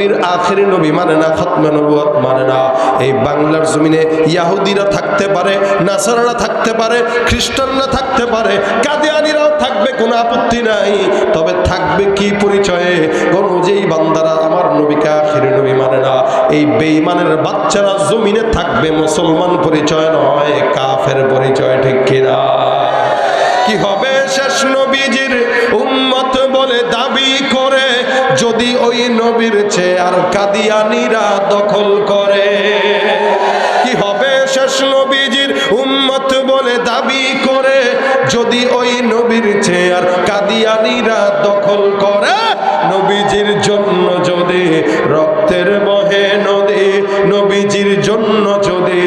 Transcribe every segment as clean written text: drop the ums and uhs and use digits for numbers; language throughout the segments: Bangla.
নবীর আখেরি নবী মানে না, খতমে নবুয়ত মানে না। এই বাংলার জমিনে ইহুদিরা থাকতে পারে, নাসারারা থাকতে পারে, খ্রিস্টানরা থাকতে পারে, কাদিয়ানীরাও থাকবে, কোনো আপত্তি নাই। তবে থাকবে কি পরিচয়ে? কোন যেই বান্দারা আমার নবীকে আখেরি নবী মানে না, এই বেঈমানের বাচ্চারা জমিনে থাকবে মুসলমান পরিচয় নয়, কাফের পরিচয়, ঠিক কিনা? কি হবে শেষ নবীজির উম্মত বলে দাবি করে যদি ওই নবীর চেয়ার কাদিয়ানীরা দখল করে? কি হবে শেষ নবীজির উম্মত বলে দাবি করে যদি ওই নবীর চেয়ার কাদিয়ানীরা দখল করে? নবীজির জন্য যদি রক্তের বহে নদী, নবীজির জন্য যদি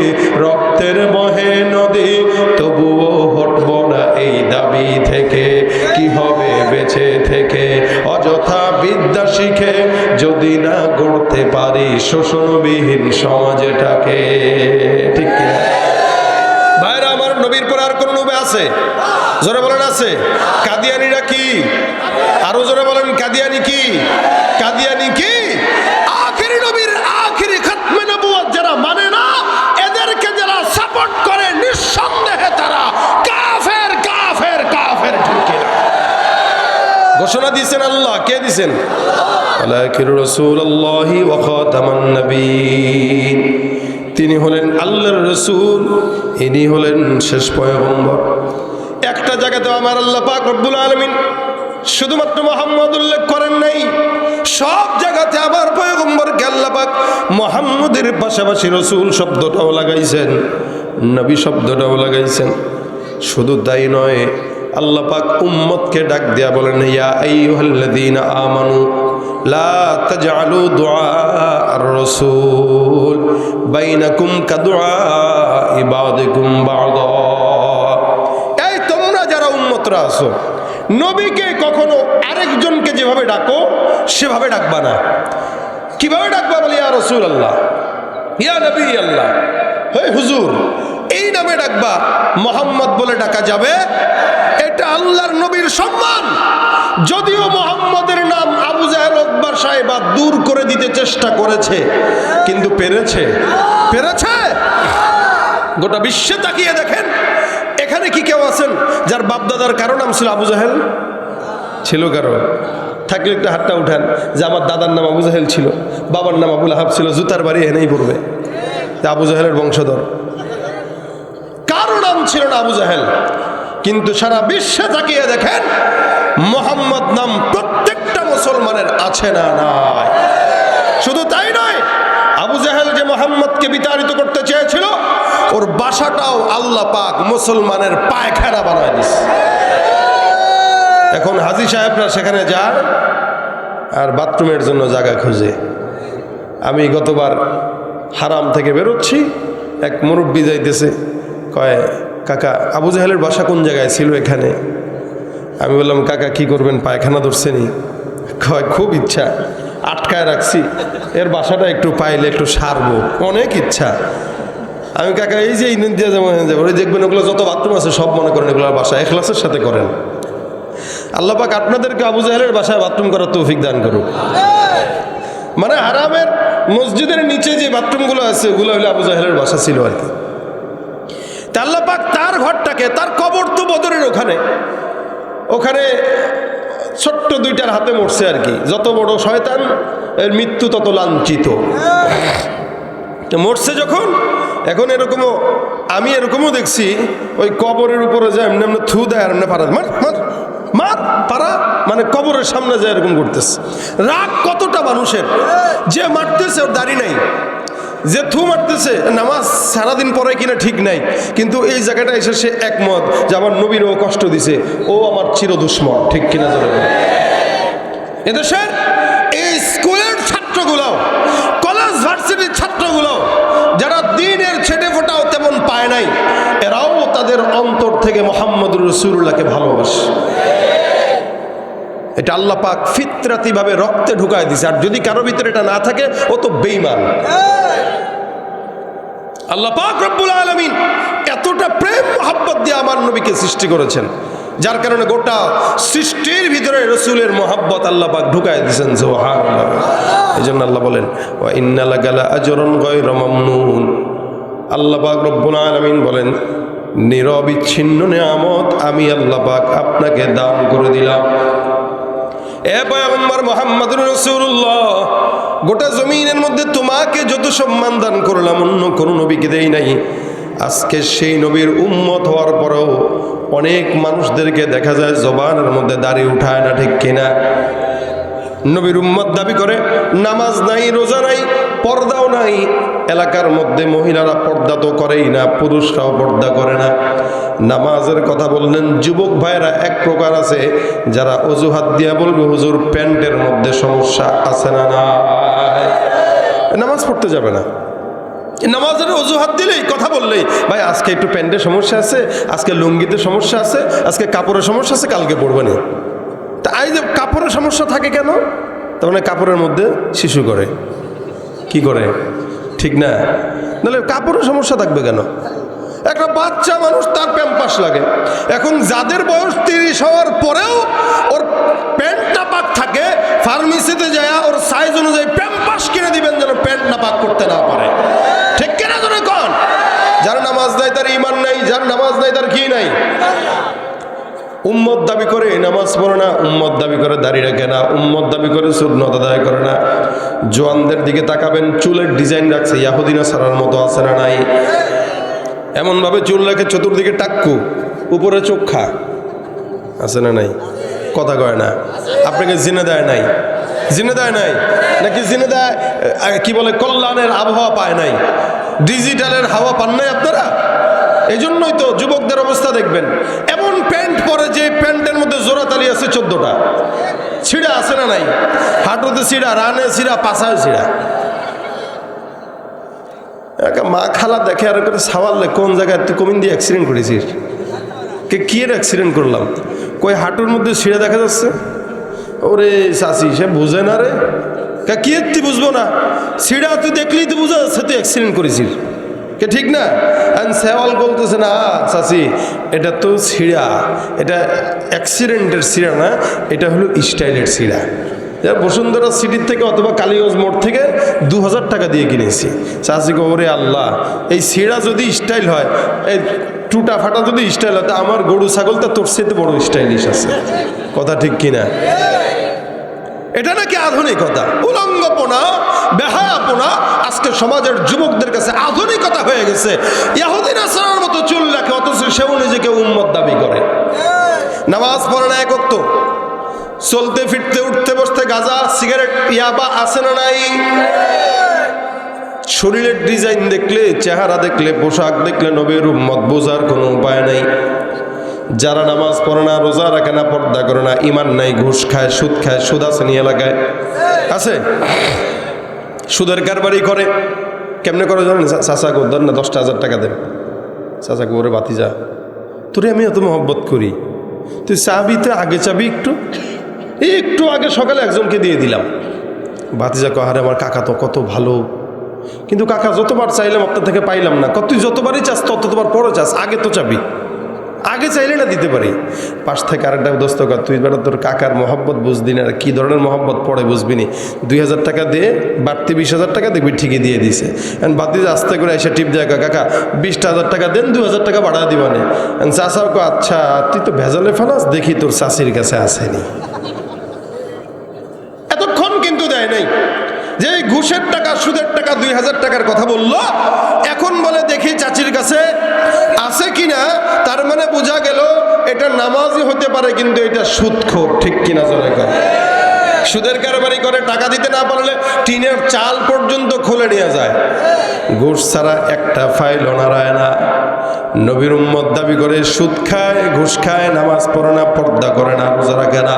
রক্তের বহে নদী, তবুও হটব না এই দাবি থেকে। কি হবে বেঁচে থেকে অযথা বিদ্যা শিখে যদি না গড়তে পারি শোষণবিহীন সমাজটাকে? ঠিক কি ভাইরা আমার? নবীর পর আর কোন নবী আছে? জোরে বলেন আছে? কাদিয়ানীরা কি? আরো জোরে বলেন, কাদিয়ানী কি? কাদিয়ানী কি? আখেরি নবীর আখেরি খতমে নবুয়ত যারা মানে না, এদেরকে যারা সাপোর্ট করে, নিঃসন্দেহে তারা কাফের, কাফের, কাফের। ঠিক কিনা? ঘোষণা দিয়েছেন আল্লাহ। কে দিয়েছেন? আলাইহির রাসূলুল্লাহি ওয়া খাতামান নবীয়্যিন। তিনি হলেন আল্লাহর রাসূল, ইনি হলেন শেষ পয়গম্বর। একটা জায়গাতে আমার আল্লাহ পাক রব্বুল আলামিন শুধুমাত্র মুহাম্মদ উল্লেখ করেন নাই, সব জায়গাতে আমার পয়গম্বরকে আল্লাহ পাক মুহাম্মদের পাশাপাশি রাসূল শব্দটাও লাগাইছেন, নবী শব্দটাও লাগাইছেন। শুধু তাই নয়, আল্লাহ পাক উম্মতকে ডাক দিয়া বলেন, ইয়া আইয়ুহাল্লাযীনা আমানু লা তাজআলু দুআ আর-রাসূল বাইনাকুম কাদুআ ইবাদিকুম বা'দা। এই তোমরা যারা উম্মতরা আছো, নবীকে কখনো আরেকজনকে যেভাবে ডাকো সেভাবে ডাকবা না। কিভাবে ডাকবা? বলে ইয়া রাসূলুল্লাহ, ইয়া নবী আল্লাহ, হে হুজুর, এই নামে ডাকবা। মুহাম্মদ বলে ডাকা যাবে? এটা আল্লাহর নবীর সম্মান। যদিও মুহাম্মদের নাম আবু জাহেল, উতবা, সাইবা দূর করে দিতে চেষ্টা করেছে, কিন্তু পেরেছে? পেরেছে? গোটা বিশ্বে তাকিয়ে দেখেন, এখানে কি কেউ আছেন যার বাপদাদার কারো নাম ছিল আবু জাহেল? ছিল কারো? থাকলে একটু হাতটা উঠান যে আমার দাদার নাম আবু জাহেল ছিল, বাবার নাম আবুল আহাব ছিল, জুতার বাড়ি এনেই পড়বে আবু জাহেলের বংশধর। কারো নাম ছিল না আবু জাহেল। কিন্তু সারা বিশ্বে তাকিয়ে দেখেন, মুহাম্মদ নাম প্রত্যেকটা মুসলমানের আছে না নাই? শুধু তাই নয়, আবু জাহেল যে মুহাম্মদকে বিতাড়িত করতে চেয়েছিল, ওর বাসাটাও আল্লাহ পাক মুসলমানের পায়খানা বানায় দিয়েছে। এখন হাজী সাহেবরা সেখানে যায় আর বাথরুমের জন্য জায়গা খুঁজে। আমি গতবার হারাম থেকে বেরোচ্ছি, এক মুরব্বি যাইতেছে, কয় কাকা আবু জাহেলের বাসা কোন জায়গায় ছিল এখানে? আমি বললাম কাকা কি করবেন, পায়খানা ধরছেনি? কয় খুব ইচ্ছা, আটকায় রাখছি, এর বাসাটা একটু পাইলে একটু সারবো, অনেক ইচ্ছা। আমি কাকা এই যে ইন্ডিয়া যেমন ওই দেখবেন ওগুলো যত বাথরুম আছে সব মনে করেন এগুলোর বাসা, ইখলাসের সাথে করেন। আল্লাহ পাক আপনাদেরকে আবু জাহেলের বাসায় বাথরুম করার তৌফিক দান করুক। মানে হারামের মসজিদের নিচে যে বাথরুমগুলো আছে ওগুলো হলে আবু জাহেলের বাসা ছিল আর কি। তা আল্লাহ পাক তার ঘরটাকে, তার কবর তো বদরের ওখানে, ওখানে ছোট্ট দুইটার হাতে মরছে আর কি। যত বড় শয়তান এর মৃত্যু তত লাঞ্ছিত। মরছে যখন, এখন এরকমও আমি এরকমও দেখছি, ওই কবরের উপরে যায় এমনি এমনি থু দেয় আর এমনি পারা মার মার মার পারা, মানে কবরের সামনে যায় এরকম করতেছে। রাগ কতটা মানুষের, যে মারতেছে ওর দাড়ি নাই, যে থু মারতেছে নামাজ সারাদিন পরে কিনা ঠিক নাই, কিন্তু এই জায়গাটা এসে সে একমত যে আমার নবীর ও কষ্ট দিছে, ও আমার চির দুশ্মন, ঠিক কিনা জানো? এদেশের এই স্কুলের ছাত্রগুলো, কলেজ ভার্সিটির ছাত্রগুলো যারা দিনের ছেটে ফোটাও তেমন পায় নাই, এরাও তাদের অন্তর থেকে মুহাম্মদুর রাসূলুল্লাহকে ভালোবাসে। এটা আল্লাহ পাক ফিতরাতি ভাবে রক্তে ঢুকায় দিছে। আর যদি কারো ভিতরে এটা না থাকে ও তো বেঈমান। আল্লাহ পাক রব্বুল আলামিন এতটা প্রেম মহব্বত দিয়ে আমার নবীকে সৃষ্টি করেছেন, যার কারণে গোটা সৃষ্টির ভিতরে রাসূলের মহব্বত আল্লাহ পাক ঢুকায় দিয়েছেন। সুবহানাল্লাহ। এজন্য আল্লাহ বলেন ওয়া ইন্না লাকা লাআজরান গায়রা মামনুন। আল্লাহ পাক রব্বুল আলামিন বলেন নিরবিচ্ছিন্ন নিয়ামত আমি আল্লাহ পাক আপনাকে দান করে দিলাম। এ পয়গম্বর মুহাম্মদুর রাসূলুল্লাহ, গোটা জমিনের মধ্যে তোমাকে যত সম্মান দান করলাম অন্য কোনো নবীকে দেই নাই। আজকে সেই নবীর উম্মত হওয়ার পরেও অনেক মানুষদেরকে দেখা যায় জবানের মধ্যে দাড়ি উঠায় না, ঠিক কিনা? নবীর উম্মত দাবি করে, নামাজ নাই, রোজা নাই, পর্দাও নাই। এলাকার মধ্যে মহিলারা পর্দা তো করেই না, পুরুষরাও পর্দা করে না। নামাজের কথা বললেন, যুবক ভাইরা এক প্রকার আছে যারা অজুহাত দিয়া বলবে হুজুর প্যান্টের মধ্যে সমস্যা আছে না, নাই, নামাজ পড়তে যাবে না। নামাজের অজুহাত দিলেই, কথা বললেই, ভাই আজকে একটু প্যান্টের সমস্যা আছে, আজকে লুঙ্গিতে সমস্যা আছে, আজকে কাপড়ের সমস্যা আছে, কালকে পড়বে না। তা এই যে কাপড়ের সমস্যা থাকে কেন? তার মানে কাপড়ের মধ্যে শিশু করে, কি করে, ঠিক না? নাহলে কাপড়ের সমস্যা থাকবে কেন? একটা বাচ্চা মানুষ, তার প্যাম্পাস লাগে। এখন যাদের বয়স 30 হওয়ার পরেও ওর প্যান্টটা পাক থাকে, ফার্মেসিতে যায় ওর সাইজ অনুযায়ী প্যাম্পাস কিনে দিবেন যেন প্যান্ট না পাক করতে না পারে, ঠিক কিনা? জন্য কন, যার নামাজ নাই তার ঈমান নাই, যার নামাজ নাই তার কি নাই। উম্মত দাবি করে নামাজ পড়ে না, উম্মত দাবি করে দাঁড়িয়ে রাখে না, উম্মত দাবি করে সুন্নত আদায় করে না। জোয়ানদের দিকে তাকাবেন, চুলের ডিজাইন রাখছে ইয়াহুদি নাসারার মতো, আছে না নাই? এমনভাবে চুল রাখে চতুর্দিকে টাক্কু, উপরে চোখা, আছে না নাই? কথা কয় না। আপনাকে জিনে দেয় নাই? জিনে দেয় নাই নাকি? জিনে দেয়, কি বলে, কল্যাণের আবহাওয়া পায় নাই, ডিজিটালের হাওয়া পান নাই আপনারা। এই জন্যই তো যুবকদের অবস্থা দেখবেন, এমন প্যান্ট পরে যে প্যান্টের মধ্যে জোড়াতালি আছে 14টা, ছিঁড়া আছে না নাই? হাঁটুতে ছিঁড়া, রানে ছিঁড়া, পাছায় ছিঁড়া। মা খালা দেখে আর করে সাওয়ালে, কোন জায়গায় তুই কমিন দিয়ে অ্যাক্সিডেন্ট করেছিস? কি এর অ্যাক্সিডেন্ট করলাম? কই হাঁটুর মধ্যে ছিঁড়ে দেখা যাচ্ছে। ওরে চাচি, সে বুঝে না রে। কি তুই বুঝবো না? ছিঁড়া তুই দেখলেই তুই বুঝা যাচ্ছে তুই অ্যাক্সিডেন্ট করেছিস, কে ঠিক না? সেওয়াল বলতেছে না চাচি, এটা তো ছিঁড়া, এটা অ্যাক্সিডেন্টের ছিঁড়া না, এটা হলো স্টাইলের ছিঁড়া। বসুন্ধরা সিটির থেকে অথবা কালীগঞ্জ মোড় থেকে 2000 টাকা দিয়ে কিনেছি। চাচি ওরে আল্লাহ, এই ছিঁড়া যদি স্টাইল হয়, এই টুটা ফাটা যদি স্টাইল হয়, তা আমার গরু ছাগলটা তোর সাথে বড় স্টাইলিশ আছে, কথা ঠিক কিনা? এটা নাকি আধুনিকতা? উলঙ্গপনা, বেহায়াপনা আজকে সমাজের যুবকদের কাছে আধুনিকতা হয়ে গেছে। ইহুদি নাসারার মতো চুল রাখে, অথচ সেও নিজেকে উম্মত দাবি করে। নামাজ পড়ে না এক ওয়াক্ত, চলতে ফিরতে উঠতে বসতে গাঁজা, সিগারেট, ইয়াবা, আছে না নাই? শরীরের ডিজাইন দেখলে, চেহারা দেখলে, পোশাক দেখলে নবীর উম্মত বোঝার কোনো উপায় নাই। যারা নামাজ পড়ে না, রোজা রাখে না, পর্দা করে না, ঈমান নাই, ঘুষ খায়, সুদ খায়। সুদ আছে নি এলাকায়? আছে। সুদের কারবারি করে। কেমনে করে জানেন? চাচাকে ধর না 10,000 টাকা দেন, চাচাকে ওরে বাতি যা, তোরে আমি এত মহব্বত করি, তুই চাবি, তো আগে চাবি, একটু আগে সকালে একজনকে দিয়ে দিলাম। বাতিজা কহারে আমার কাকা তো কত ভালো, কিন্তু কাকা যতবার চাইলাম আপনার থেকে পাইলাম না। তুই যতবারই চাস ততবার পরে চাস, আগে তো চাবি, আগে চাইলে না দিতে পারি। পাশ থেকে আরেকটা দোস্ত কর, তুই বেটা তোর কাকার মহব্বত বুঝবি না, কি ধরনের মহব্বত পড়ে বুঝবি নি। 2000 টাকা দিয়ে বাড়তি 20,000 টাকা দেখবি ঠিকই দিয়ে দিছে। বাতিজা আস্তে করে এসে টিপ দেয়, কাকা 20,000 টাকা দেন, 2,000 টাকা বাড়া দিবানে। চাচাও কো আচ্ছা, তুই তো ভেজালে ফেলাস, দেখি তোর চাষির কাছে আসেনি। এতক্ষণ কিন্তু দেয় নাই। যে ঘুষের টাকা, সুদের টাকা, 2,000 টাকার কথা বললো, এখন বলে দেখি চাচির কাছে আছে কিনা। তার মানে বোঝা গেল এটা নামাজই হতে পারে, কিন্তু এটা সুদখোর, ঠিক কিনা? জোরে কর। সুদের কারবারি করে, টাকা দিতে না পারলে টিনের চাল পর্যন্ত খুলে নিয়ে যায়। ঘুষ ছাড়া একটা ফাইল নাড়ায় না। নবীর উম্মত দাবি করে সুদ খায়, ঘুষ খায়, নামাজ পড়ে না, পর্দা করে না, রোজা রাখে না।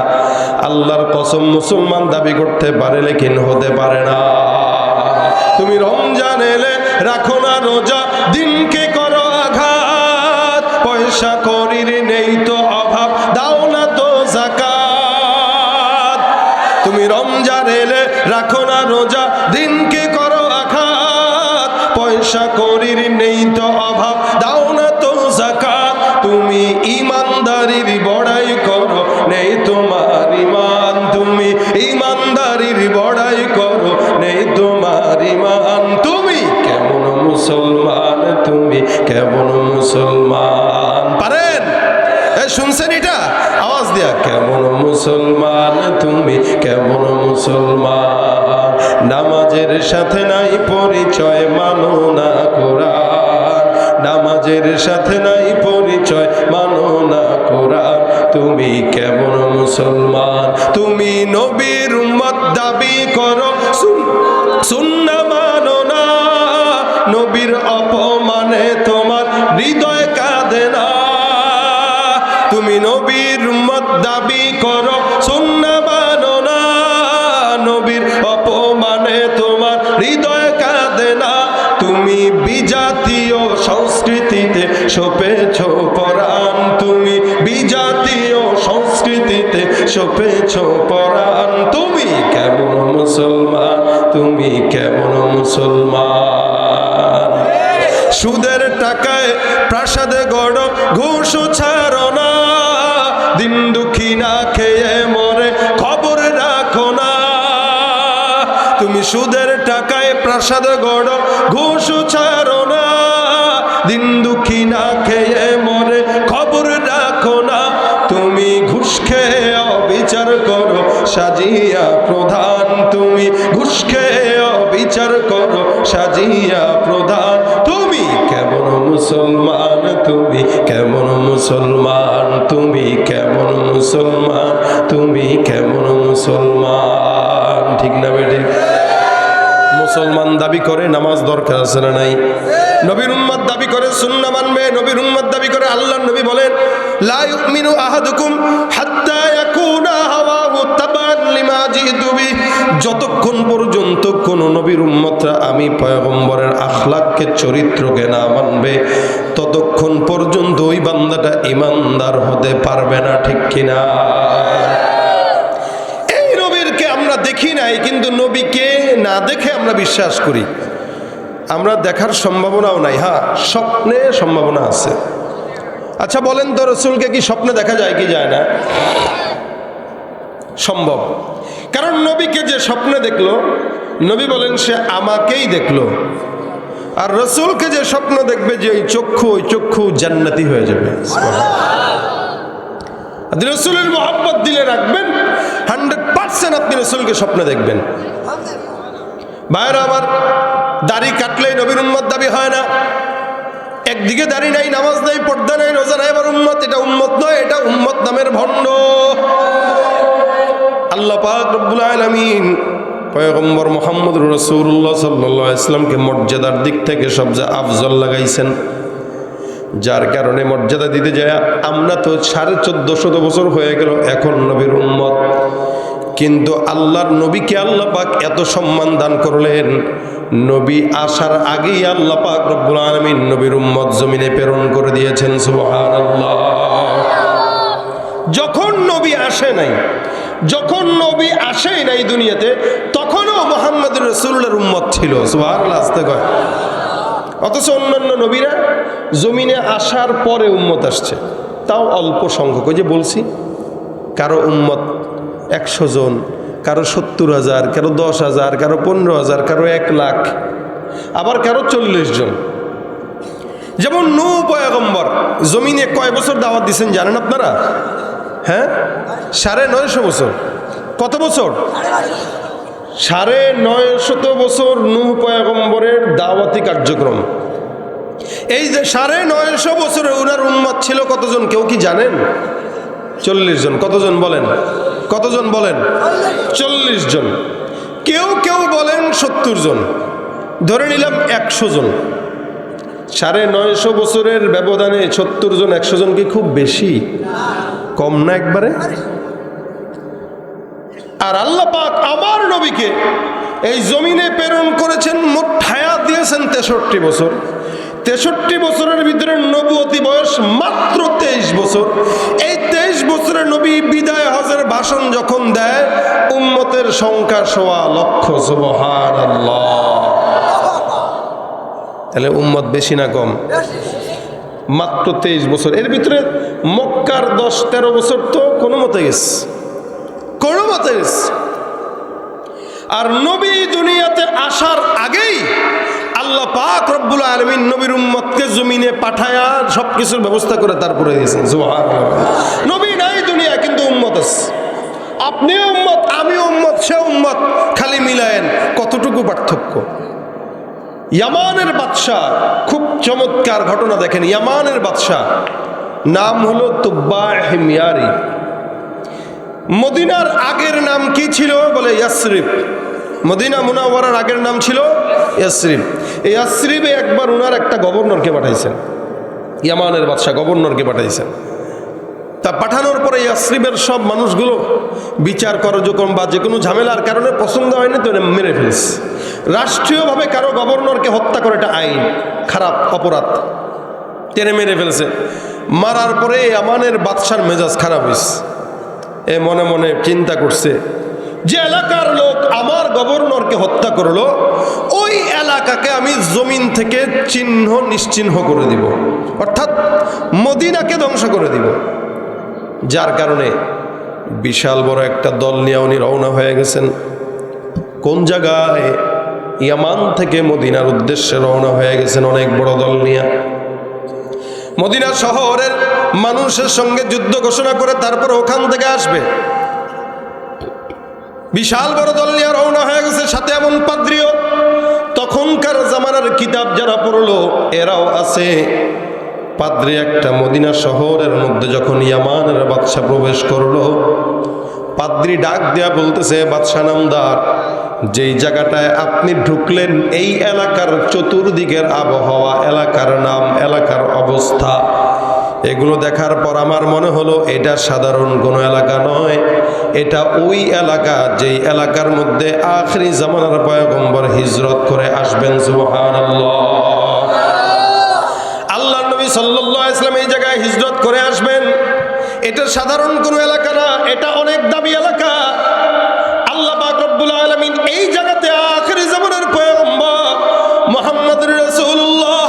আল্লাহর কসম, মুসলমান দাবি করতে পারে, লেকিন হতে পারে না। তুমি রমজান এলে রাখো না রোজা, দিনকে করো আঘাত, পয়সা করির নেই তো অভাব, দাও না তো যাকাত। তুমি রমজান এলে রাখো না রোজা, দিনকে করো আঘাত, পয়সা করির নেই তো অভাব, দাও না তো যাকাত। তুমি ইমানদারির বড়াই করো, নেই তোমার ঈমান, তুমি ইমানদারির বড়াই করো, নামাজের সাথে নাই পরিচয়, মানো না কোরআন। নামাজের সাথে নাই পরিচয়, মানো না কোরআন। তুমি কেমন মুসলমান? তুমি নবীর উম্মত দাবি করো, সুন্নাহ মানো না। নবীর অপমানে তোমার হৃদয় কাঁদে না। তুমি নবীর উম্মত দাবি করো, সুন্নাহ মানো না। নবীর অপমানে তোমার হৃদয় কাঁদে না। তুমি বিজাতীয় সংস্কৃতিতে সপেছ পরাণ। তুমি বিজাতীয় সংস্কৃতিতে সপেছ পরাণ। তুমি কেমন মুসলমান? তুমি কেমন মুসলমান? সুদের টাকায় প্রাসাদে গড়, ঘুষ ছাড়ো না। দিন দুঃখী না খেয়ে মরে, খবর রাখো না। তুমি সুদের টাকায় প্রাসাদ গড়, ঘুষ ছাড়ো না। দিন দুঃখী না খেয়ে মরে, খবর রাখো না। তুমি ঘুষ খেয়ে অবিচার করো, সাজিয়া প্রধান। তুমি ঘুষ খেয়ে অবিচার করো, সাজিয়া প্রধান। তুমি কেমন মুসলমান? তুমি কেমন মুসলমান? তুমি কেমন মুসলমান? তুমি কেমন মুসলমান? ঠিক না বেঠে? মুসলমান দাবি করে নামাজ দরকার আছে না নাই? নবীর উম্মত দাবি করে সুন্নাহ মানবে। নবীর উম্মত দাবি করে আল্লাহর নবী বলেন, লা ইউমিনু আহাদুকুম হাত্তা ইয়াকুনা হাওয়াহু তাবান লিমা জিতু বি। যতক্ষণ পর্যন্ত কোন নবীর উম্মতরা আমি পয়গম্বরের আখলাককে, চরিত্রকে না মানবে, ততক্ষণ পর্যন্ত ওই বান্দাটা ঈমানদার হতে পারবে না। ঠিক কিনা? এই নবীরকে আমরা দেখি নাই, কিন্তু নবীকে না দেখে আমরা বিশ্বাস করি। আমরা দেখার সম্ভাবনাও নাই। হ্যাঁ, স্বপ্নে সম্ভাবনা আছে। আচ্ছা বলেন তো, রসুলকে কি স্বপ্নে দেখা যায় কি যায় না? সম্ভব। কারণ নবীকে যে স্বপ্নে দেখলো, নবী বলেন সে আমাকেই দেখলো। আর রসুলকে যে স্বপ্ন দেখবে, যে ওই চক্ষু জান্নাতি হয়ে যাবে। রসুলের মহব্বত দিলে রাখবেন, 100% আপনি রসুলকে স্বপ্নে দেখবেন। ভাইরা আমার, দাড়ি কাটলেই নবীর উম্মত দাবি হয় না। একদিকে দাড়ি নাই, নামাজ নাই, পর্দা নাই, রোজা নাই, আবার উম্মত। এটা উম্মত নয়, এটা উম্মত নামের ভণ্ড। আল্লাহ পাক রব্বুল আলামিন পয়গম্বর মুহাম্মদ রাসূলুল্লাহ সাল্লাল্লাহু আলাইহি ওয়াসাল্লামকে মর্যাদার দিক থেকে সবচেয়ে আফজল লাগাইছেন। যার কারণে মর্যাদা দিতে যায় আমরা তো 1450 বছর হয়ে গেল এখন নবীর উম্মত। কিন্তু আল্লাহর নবীকে আল্লাহ পাক এত সম্মান দান করলেন, নবী আসার আগেই আল্লাহ পাক রব্বুল আলামিন নবীর উম্মত জমিনে প্রেরণ করে দিয়েছেন। সুবহানাল্লাহ। যখন নবী আসে নাই, যখন নবী আসেই নাই দুনিয়াতে, তখনও মুহাম্মদ রাসূলুল্লাহর উম্মত ছিল। সুবহানাল্লাহ। আস্তে কয়। অথচ অন্যান্য নবীরা জমিনে আসার পরে উম্মত আসছে, তাও অল্প সংখ্যক। ওই যে বলছি, কারো উম্মত 100 জন, কারো 70,000, কারো 10,000, কারো 15,000, কারো 1 লাখ, আবার কারো 40 জন। যেমন নূহ পয়গম্বর জমিনে কয় বছর দাওয়াত দিচ্ছেন জানেন আপনারা? হ্যাঁ, 950 বছর। কত বছর? 950 বছর নূহ পয়গম্বরের দাওয়াতি কার্যক্রম। এই যে 950 বছরে ওনার উম্মত ছিল কতজন কেউ কি জানেন? 40 জন। কতজন বলেন? কতজন বলেন? 40 জন। কেউ কেউ বলেন 70 জন। ধরে নিলাম 100 জন। 950 বছরের ব্যবধানে 70 জন 100 জন কি খুব বেশি? কম না একবারে? আর আল্লাহ পাক আমার নবীকে এই জমিনে প্রেরণ করেছেন, মোট হায়াত দিয়েছেন 63 বছর। 63 বছরের ভিতরে নবুয়তি বয়স মাত্র 23 বছর। এই 23 বছরে নবী বিদায় হজের ভাষণ যখন দেয়, উম্মতের সংখ্যা 1.25 লক্ষ। সুবহানাল্লাহ। তাহলে উম্মত বেশি না কম? মাত্র 23 বছর। এর ভিতরে মক্কার 10-13 বছর তো কোনো মতে গেছে, কোনো মতে গেছে। আর নবী দুনিয়াতে আসার আগেই আল্লাহ পাক রব্বুল আলামিন নবীর উম্মতকে জমিনে পাঠায়া সবকিছুর ব্যবস্থা করে তারপরে দিয়েছেন। সুবহানাল্লাহ। নবী নাই দুনিয়া, কিন্তু উম্মত আছে। আপনিও উম্মত, আমিও উম্মত, সে উম্মত, খালি মিলায়েন কতটুকু পার্থক্য। ইয়ামানের বাদশা, খুব চমৎকার ঘটনা দেখেন। ইয়ামানের বাদশা নাম হলো তুব্বাহ হিময়ারি। মদিনার আগের নাম কি ছিল বলে ইয়াসরিব। মদিনা মুনাওয়ারার আগের নাম ছিল ইয়াসরিব। এই ইয়াসরিবে একবার ওনার একটা গভর্নরকে পাঠাইছেন, ইয়ামানের বাদশা গভর্নরকে পাঠাইছেন। তা পাঠানোর পরে ইয়াসরিবের সব মানুষগুলো বিচার কার্যক্রম বা যে কোনো ঝামেলার কারণে পছন্দ হয়নি, তো মেরে ফেলছে। রাষ্ট্রীয়ভাবে কারো গভর্নরকে হত্যা করে এটা আইন, খারাপ অপরাধ, টেনে মেরে ফেলছে। মারার পরে ইয়ামানের বাদশার মেজাজ খারাপ হয়েছে। এ মনে মনে চিন্তা করছে, যে এলাকার লোক আমার গভর্নরকে হত্যা করলো, ওই এলাকাকে আমি জমিন থেকে চিহ্ন নিশ্চিহ্ন করে দিব, অর্থাৎ মদিনাকে ধ্বংস করে দিব। যার কারণে বিশাল বড় একটা দল নিয়ে উনি রওনা হয়ে গেছেন। কোন জায়গায়? ইয়ামান থেকে মদিনার উদ্দেশ্যে রওনা হয়ে গেছেন অনেক বড় দল নিয়ে। মদিনা শহরের মানুষের সঙ্গে যুদ্ধ ঘোষণা করে তারপর ওখান থেকে আসবে। বিশাল বড় দল নিয়ে রওনা হয়ে গেছে, সাথে এমন পাদ্রীও। তখনকার জামানার কিতাব যারা পড়লো এরাও আছে। পাদ্রী একটা মদিনা শহরের মধ্যে যখন ইয়ামানের বাদশা প্রবেশ করলো, পাদ্রী ডাক দেয়া বলতেছে, বাদশা নামদার, যেই জায়গাটায় আপনি ঢুকলেন এই এলাকার চতুর্দিকের আবহাওয়া, এলাকার নাম, এলাকার অবস্থা, এগুলো দেখার পর আমার মনে হলো এটা সাধারণ কোনো এলাকা নয়, এটা ওই এলাকা যেই এলাকার মধ্যে আখিরি জামানার পয়গম্বর হিজরত করে আসবেন। সুবহানাল্লাহ। আল্লাহর নবী সাল্লাল্লাহু আলাইহি ওয়াসাল্লাম এই জায়গায় হিজরত করে আসবেন। এটা সাধারণ কোনো এলাকা না, এটা অনেক দামি এলাকা। আল্লাহ পাক রব্বুল আলামিন এই জায়গাতে আখিরি জামানার পয়গম্বর মুহাম্মদুর রাসূলুল্লাহ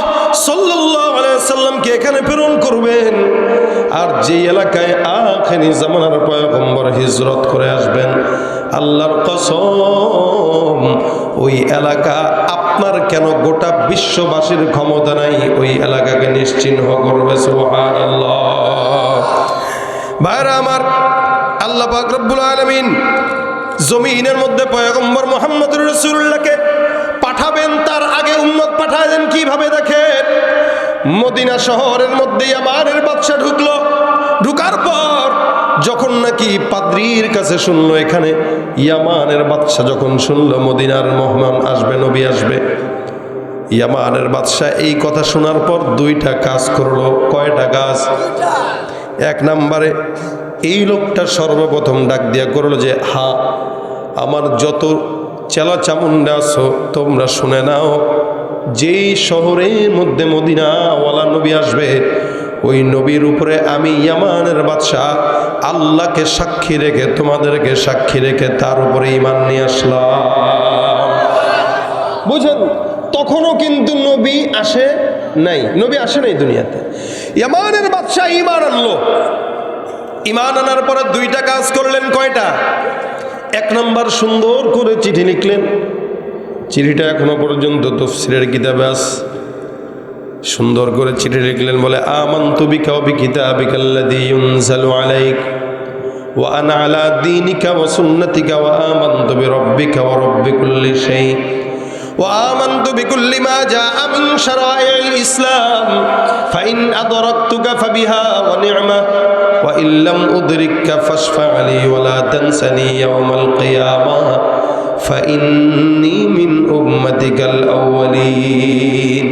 সাল্লাল্লাহু আলাইহি ওয়াসাল্লামকে এখানে প্রেরণ করবেন। আর যে এলাকায় আখিরি জামানার পয়গম্বর হিজরত করে আসবেন, আল্লাহর কসম ওই এলাকা আপনার কেন গোটা বিশ্ববাসীর ক্ষমতা নাই ওই এলাকাকে নিশ্চিহ্ন করবে। সুবহানাল্লাহ। ভাইরা আমার, আল্লাহ পাক রব্বুল আলামিন জমিনের মধ্যে পয়গম্বর মুহাম্মদুর রাসূলুল্লাহকে পাঠাবেন, তার আগে উম্মত পাঠালেন কিভাবে দেখেন। মদিনা শহরের মধ্যে ইয়ামানের বাদশা ঢুকলো। ঢুকার পর যখন নাকি পাদ্রীর কাছে শুনলো, এখানে ইয়ামানের বাদশা যখন শুনলো মদিনার মেহমান আসবে, নবী আসবে, ইয়ামানের বাদশা এই কথা শোনার পর দুইটা কাজ করলো। কয়টা কাজ? এক নম্বরে এই লোকটা সর্বপ্রথম ডাক দিয়া করলো যে, হ্যাঁ, আমার যত চেলা চামুন্ডা আছো তোমরা শুনে নাও, যেই শহরের মধ্যে মদিনাওয়ালা নবী আসবে ওই নবীর উপরে আমি ইয়ামানের বাদশাহ আল্লাহকে সাক্ষী রেখে, তোমাদেরকে সাক্ষী রেখে তার উপরে ঈমান নিয়ে আসলাম। বুঝেন, তখনও কিন্তু নবী আসে নাই, নবী আসে নাই দুনিয়াতে। ইয়ামানের বাদশাহ ঈমান আনলো। ঈমান আনার পরে দুইটা কাজ করলেন। কয়টা? এক নম্বর, সুন্দর করে চিঠি লিখলেন। চিঠিটা এখনো পর্যন্ত তাফসীরের কিতাবে আছে। সুন্দর করে চিঠি লিখলেন, বলে, আমানতু বিকা ওয়া বিকিতাবিকাল্লাযী ইউনজালু আলাইক ওয়া আনা আলা দীনিকা ওয়া সুন্নাতিকা ওয়া আমানতু বিরাব্বিকা ওয়া রাব্বি কুল্লি শাই ওয়া আমানতু বিকুল্লি মা জাআ মিন শারাইল ইসলাম ফাইন আদরাকতুকা ফাবিহা ওয়া নি'মা ওয়া ইল্লাম উদরিককা ফাশফা' লি ওয়া লা তানসানি ইয়াওমাল কিয়ামাহ ফাইন্নী মিন উম্মাতিকাল আউয়ালিন।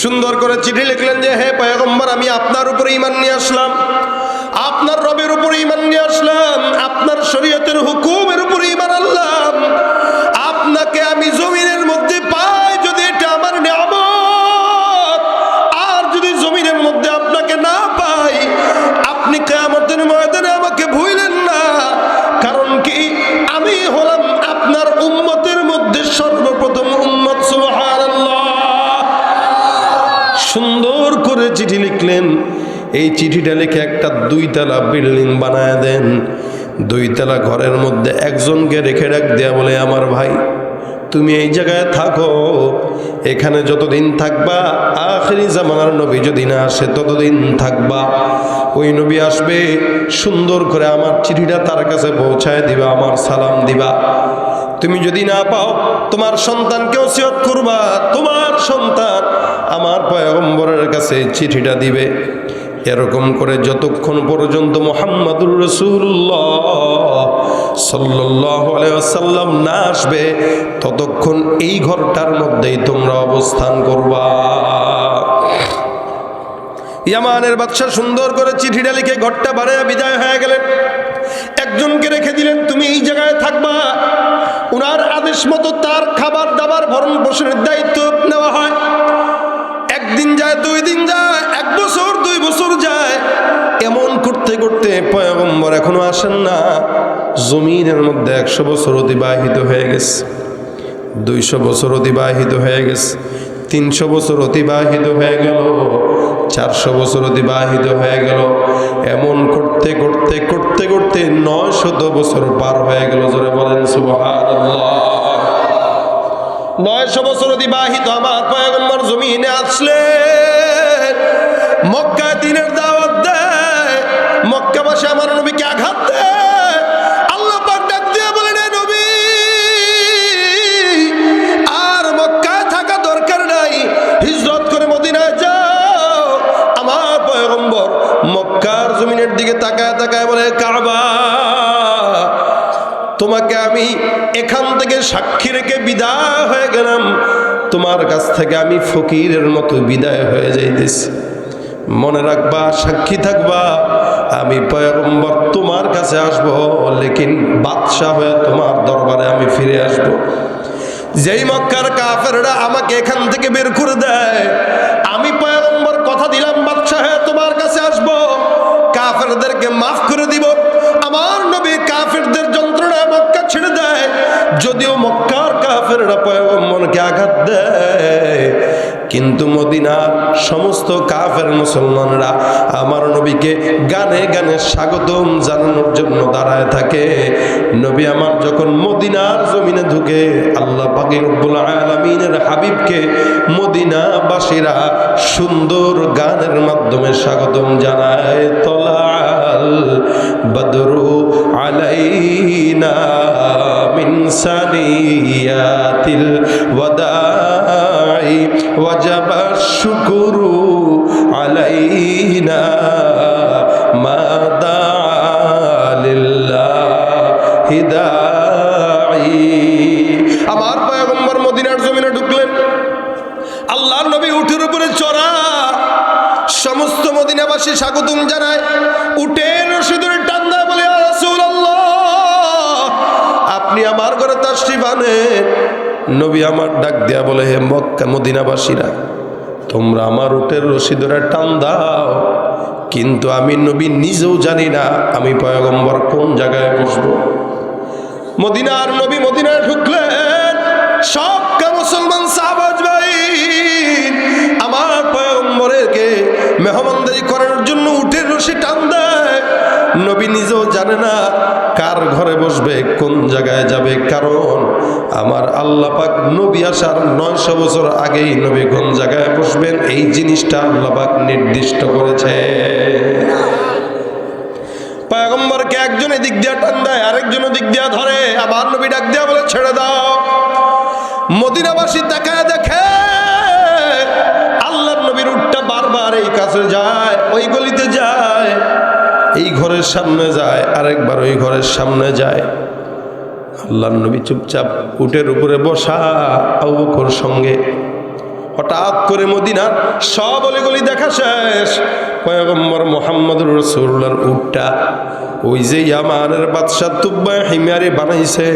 সুন্দর করে চিঠি লিখলেন যে, হে পয়গম্বর, আমি আপনার উপরে ঈমান নিয়ে আসলাম, আপনার রবের উপরে ঈমান নিয়ে আসলাম, আপনার শরীয়তের হুকুমের উপরে ঈমান আনলাম। আপনাকে আমি জমিনের মধ্যে পাই যদি এটা আমার নিয়ামত, আর যদি জমিনের মধ্যে আপনাকে না পাই আপনি কিয়ামতের ময়দানে আমাকে ভুলেন না। কারণ কি, আমি হলাম আপনার উম্মতের মধ্যে সর্বপ্রথম উম্মত। সুবহানাল্লাহ। সুন্দর করে চিঠি লিখলেন। এই চিঠিটা লিখে একটা 2 তলা বিল্ডিং বানায় দেন। 2 তলা ঘরের মধ্যে একজনকে রেখে ডাক দেয়া বলে, আমার ভাই, তুমি এই জায়গায় থাকো, এখানে যতদিন থাকবা, আখিরি জামানার নবী যদি না আসে ততদিন থাকবা। ওই নবী আসবে, সুন্দর করে আমার চিঠিটা তার কাছে পৌঁছায় দিবা, আমার সালাম দিবা। তুমি যদি না পাও তোমার সন্তানকে ওসিয়ত করবা, তোমার সন্তান আমার পয়গম্বরের কাছে চিঠিটা দিবে। এরকম করে যতক্ষণ পর্যন্ত মুহাম্মাদুর রাসূলুল্লাহ সাল্লাল্লাহু আলাইহি ওয়াসাল্লাম না আসবে, ততক্ষণ এই ঘরটার মধ্যেই তোমরা অবস্থান করবা। ইয়ামানের বাদশা সুন্দর করে চিঠিটা লিখে ঘরটা বানায় বিদায় হয়ে গেলেন। একজনকে রেখে দিলেন, তুমি এই জায়গায় থাকবা। উনার আদেশ মতো তার খাবার দাবার ভরণ পোষণের দায়িত্ব নেওয়া হয়। একদিন যায়, 2 দিন যায়, 1 বছর 2 বছর যায়। এমন করতে করতে পয়গম্বর এখনো আসেন না। জমিনের মধ্যে 100 বছর অতিবাহিত হয়ে গেছে, 200 বছর অতিবাহিত হয়ে গেছে, 300 বছর অতিবাহিত হয়ে গেল, 400 বছর অতিবাহিত হয়ে গেল। এমন করতে করতে করতে করতে 900 বছর পার হয়ে গেল। জোরে বলেন সুবহানাল্লাহ। 900 বছর অতিবাহিত আমার পয়গম্বর জমিনে আসলেন। মক্কায় দ্বীনের দাওয়াত দেয়, মক্কাবাসী আমার নবীকে আঘাত দেয়। আল্লাহ পাক ডাক দিয়ে বলেন, এ নবী, আর মক্কায় থাকা দরকার নাই, হিজরত করে মদিনায় যাও। আমার পয়গম্বর মক্কার জমিনের দিকে তাকায় তাকায় বলে, কাবা, তোমাকে আমি এখান থেকে সাক্ষী রেখে বিদায় হয়ে গেলাম, তোমার কাছ থেকে আমি ফকিরের মতো বিদায় হয়ে যাইতেছি। মনে রাখবা, সাক্ষী থাকবা, আমি পয়গম্বর তোমার কাছে আসবো, লেকিন বাদশা হয়ে তোমার দরবারে আমি ফিরে আসবো। যেই মক্কার কাফেররা আমাকে এখান থেকে বের করে দেয়, আমি পয়গম্বর কথা দিলাম বাদশা হয়ে তোমার কাছে আসবো, কাফেরদেরকে মাফ করে দিব। আমার নবী কাফেরদের যন্ত্রণায় মক্কা ছেড়ে দেয়। যদিও মক্কার কাফেররা পয়গম্বরকে আঘাত দেয়, কিন্তু মদিনার সমস্ত কাফের মুসলমানরা আমার নবীকে গানে গানে স্বাগতম জানানোর জন্য দাঁড়ায় থাকে। নবী আমার যখন মদিনার জমিনে ঢুকে, আল্লাহ পাক রব্বুল আলামিনের হাবিবকে মদিনাবাসীরা সুন্দর গানের মাধ্যমে স্বাগতম জানায়। তলাল বদরু আলাইনা মিন সানিয়াতিল ওয়াদাই ওয়াজাবা শুকরু আলাইনা মা দালিল্লাহি দাঈ। আমার পয়গম্বর মদিনার জমিনে ঢুকলেন। আল্লাহর নবী উটের উপরে চড়া, সমস্ত মদিনাবাসী স্বাগতম জানায়। উটের রশি ধরে টান দেয়, বলে, ইয়া রাসূলুল্লাহ, আপনি আমার ঘরে তাশরিফ আনেন। নবী আমার ডাক দিয়া বলে, হে মক্কা মদিনাবাসীরা, তোমরা আমার উটের রশি ধরে টান দাও, কিন্তু আমি নবী নিজেও জানি না আমি পয়গম্বর কোন জায়গায় বসবো। মদিনার নবী মদিনায় ঢুকলেন। সব মুসলমান সাহাবা ভাই আমার পয়গম্বরকে মেহমানদারি করার জন্য উটের রশি টান দেয়। নবী নিজেও জানে না কার ঘরে বসবে, কোন জায়গায় যাবে, কারণ আমার আল্লাহ পাক নবী আসার 900 বছর আগেই নবী কোন জায়গায় বসবেন এই জিনিসটা আল্লাহ পাক নির্দিষ্ট করেছে। পয়গম্বরকে একজন এদিক দিয়া টান দেয়, আরেকজন ওদিক দিয়া ধরে। আবার নবী ডাক দিয়া বলে, ছেড়ে দাও। মদিনাবাসী তাকায় দেখে আল্লাহর নবীর উটটা বারবার এই কাছে যায়, ওই গলিতে যায়, এই ঘরের সামনে যায়, আরেকবার ওই ঘরের সামনে যায়। আল্লাহর নবী চুপচাপ উটের উপরে বসা, আবু বকর সঙ্গে। হঠাৎ করে মদিনার সব অলিগলি দেখা শেষ। পয়গম্বর মুহাম্মদুর রাসূলুল্লাহর উটটা ওই যে ইয়ামানের বাদশা তুব্বা হিমারি বানাইছে,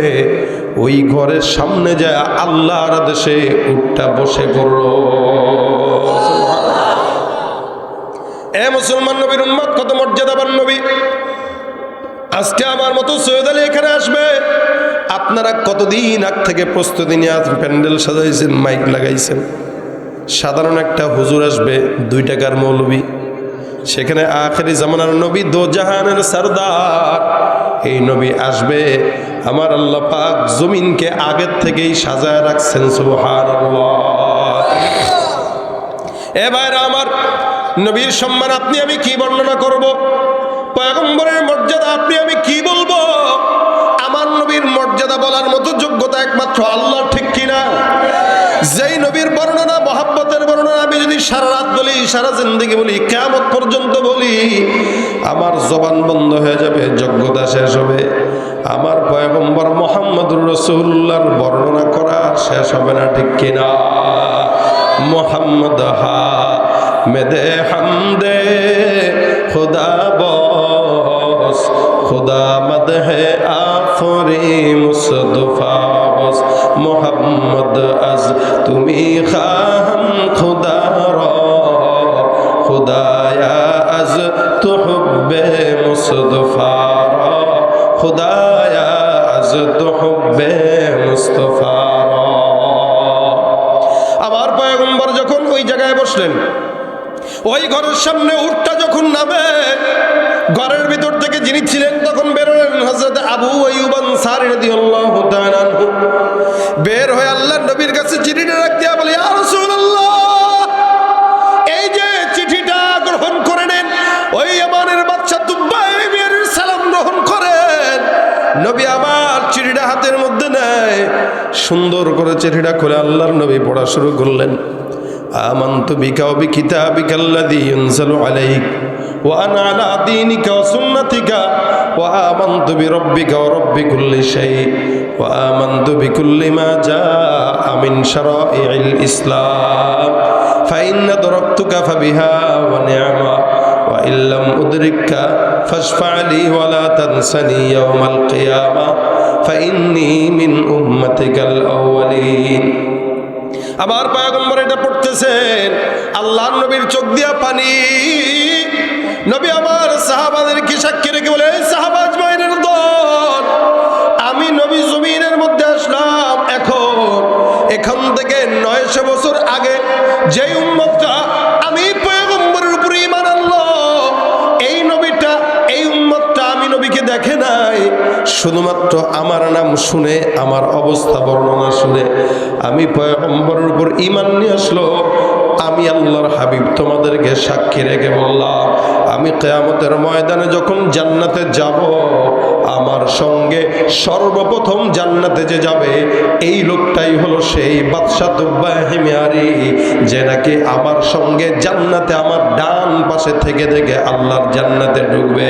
ওই ঘরের সামনে যায় আল্লাহর আদেশে উটটা বসে পড়ল। এ মুসলমান নবীর উম্মত, কত মর্যাদাবান নবী। আজকে আমার মতো সৈয়দ আলী এখানে আসবে, আপনারা কতদিন আগ থেকে প্রস্তুতি নিয়ে প্যান্ডেল সাজাইছেন, মাইক লাগাইছেন। সাধারণ একটা হুজুর আসবে, 2 টাকার মৌলবী, সেখানে আখেরি জামানার নবী, দো জাহানের সরদার, এই নবী আসবে। আমার আল্লাহ পাক জমিনকে আগের থেকেই সাজায় রাখছেন। সুবহানাল্লাহ। এ ভাইরা আমার, নবীর সম্মান আপনি আমি কি বর্ণনা করব? পয়গম্বরের মর্যাদা আপনি আমি কি বলবো? আমার নবীর মর্যাদা বলার মতো যোগ্যতা একমাত্র আল্লাহর, ঠিক কিনা? যেই নবীর বর্ণনা, মহাব্বতের বর্ণনা আমি যদি সারা রাত বলি, সারা জিন্দেগি বলি, কিয়ামত পর্যন্ত বলি, আমার জবান বন্ধ হয়ে যাবে, যোগ্যতা শেষ হবে। আমার পয়গম্বর মুহাম্মদুর রাসূলুল্লাহর বর্ণনা করা শেষ হবে না, ঠিক কিনা? মোহাম্মদ হা মেদে হামদে খুদা বস, খুদা মদহে আফরি মুস্তফা বস, মোহাম্মদ আজ তুমি খাম খুদা রা, খুদায়া আজ তুহব্বে মুস্তফা রা, খুদায়া আজ তুহব্বে মুস্তফা রা। আমার পয়গম্বর যখন ওই জায়গায় বসলেন, ওই ঘরের সামনে উটটা যখন নামে, ঘরের ভিতর থেকে যিনি ছিলেন তখন বেরোলেন হযরত আবু আইয়ুব আনসারী রাদিয়াল্লাহু তাআলা আনহু। বের হয়ে আল্লাহর নবীর কাছে চিঠিটা রাখ দিয়া বলে, ইয়া রাসূলুল্লাহ, এই যে চিঠিটা গ্রহণ করে নেন, ওই ইয়ামানের বাদশা তুবাইবের সালাম গ্রহণ করেন। নবী আমার চিঠিটা হাতের মধ্যে নেয়, সুন্দর করে চিঠিটা খুলে আল্লাহর নবী পড়া শুরু করলেন। আমানতু বিকা ওয়া বিকিতাবিকা আল্লাযী ইউনজালু আলাইক ওয়া আনা আলা দীনিকা ওয়া সুন্নাতিকা ওয়া আমানতু বিরাব্বিকা ওয়া রাব্বি কুল্লি শাই ওয়া আমানতু বিকুল্লি মা জাআ মিন শারাইল ইসলাম ফাইন আদরাকতুকা ফাবিহা ওয়া নি'মা ওয়া ইল্লাম উদরিককা ফাশফা' লি ওয়া লা তানসানি ইয়াওমাল কিয়ামা ফাইন্নী মিন উম্মাতিকাল আউয়ালিন। আমার পয়গম্বর এটা পড়তেছেন, আল্লাহর নবীর চোখ দিয়া পানি। নবী আমার সাহাবাদেরকে সাক্ষী রেখে বলে, এই সাহাবা আজমাইনের দল, আমি নবী জমিনের মধ্যে আসলাম এখন থেকে 900 বছর আগে যেই উম্মতটা আমি পয়গম্বরের উপরে ঈমান আনলো, এই নবীটা, এই উম্মতটা আমি নবীকে দেখে নাই, শুধুমাত্র আমার নাম শুনে, আমার অবস্থা বর্ণনা শুনে আমি পয়গম্বরের উপর ঈমান নিয়ে আসলো। আমি আল্লাহর হাবিব তোমাদেরকে সাক্ষী রেখে বললাম, আমি কিয়ামতের ময়দানে যখন জান্নাতে যাব, আমার সঙ্গে সর্বপ্রথম জান্নাতে যে যাবে এই লোকটাই হলো সেই বাদশা তুবাইহিমিয়ারি, যে নাকি আমার সঙ্গে জান্নাতে আমার ডান পাশে থেকে থেকে আল্লাহর জান্নাতে ঢুকবে।